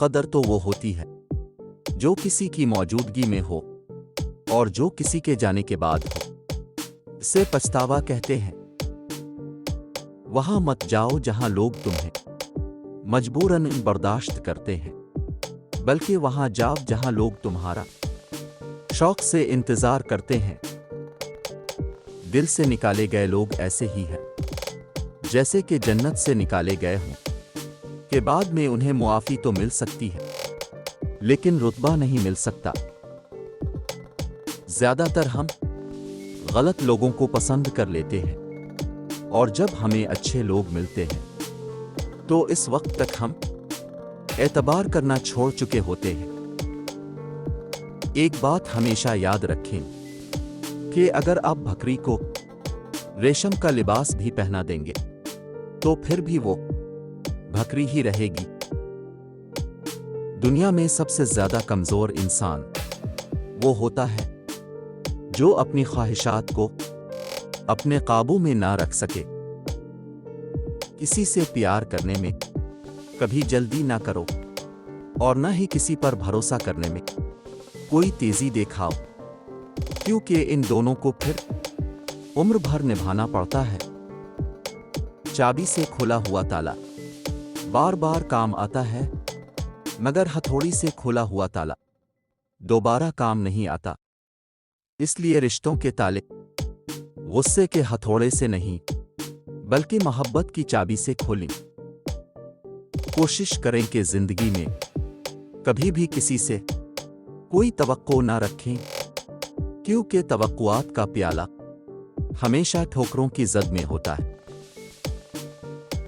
कदर तो वो होती है जो किसी की मौजूदगी में हो और जो किसी के जाने के बाद हो। इसे पछतावा कहते हैं। वहां मत जाओ जहां लोग तुम्हें मजबूरन बर्दाश्त करते हैं, बल्कि वहां जाओ जहां लोग तुम्हारा शौक से इंतजार करते हैं। दिल से निकाले गए लोग ऐसे ही हैं जैसे कि जन्नत से निकाले गए हों, के बाद में उन्हें मुआफी तो मिल सकती है लेकिन रुतबा नहीं मिल सकता। ज्यादातर हम गलत लोगों को पसंद कर लेते हैं और जब हमें अच्छे लोग मिलते हैं तो इस वक्त तक हम एतबार करना छोड़ चुके होते हैं। एक बात हमेशा याद रखें कि अगर आप बकरी को रेशम का लिबास भी पहना देंगे तो फिर भी वो बकरी ही रहेगी। दुनिया में सबसे ज्यादा कमजोर इंसान वो होता है जो अपनी ख्वाहिशात को अपने काबू में ना रख सके। किसी से प्यार करने में कभी जल्दी ना करो और ना ही किसी पर भरोसा करने में कोई तेजी दिखाओ, क्योंकि इन दोनों को फिर उम्र भर निभाना पड़ता है। चाबी से खुला हुआ ताला बार बार काम आता है, मगर हथौड़ी से खुला हुआ ताला दोबारा काम नहीं आता। इसलिए रिश्तों के ताले गुस्से के हथौड़े से नहीं बल्कि मोहब्बत की चाबी से खोलें। कोशिश करें कि जिंदगी में कभी भी किसी से कोई तवक्को ना रखें, क्योंकि तवक्कुआत का प्याला हमेशा ठोकरों की जद में होता है।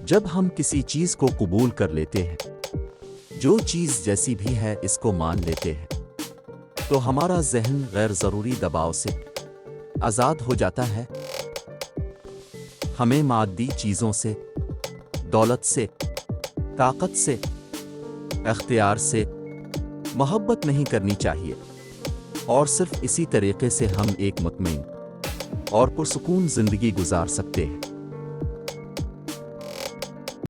जब हम किसी चीज को कबूल कर लेते हैं, जो चीज जैसी भी है इसको मान लेते हैं, तो हमारा जहन गैर जरूरी दबाव से आजाद हो जाता है। हमें मादी चीजों से, दौलत से, ताकत से, इख्तियार से मोहब्बत नहीं करनी चाहिए और सिर्फ इसी तरीके से हम एक मुतमईन और पुरसुकून जिंदगी गुजार सकते हैं।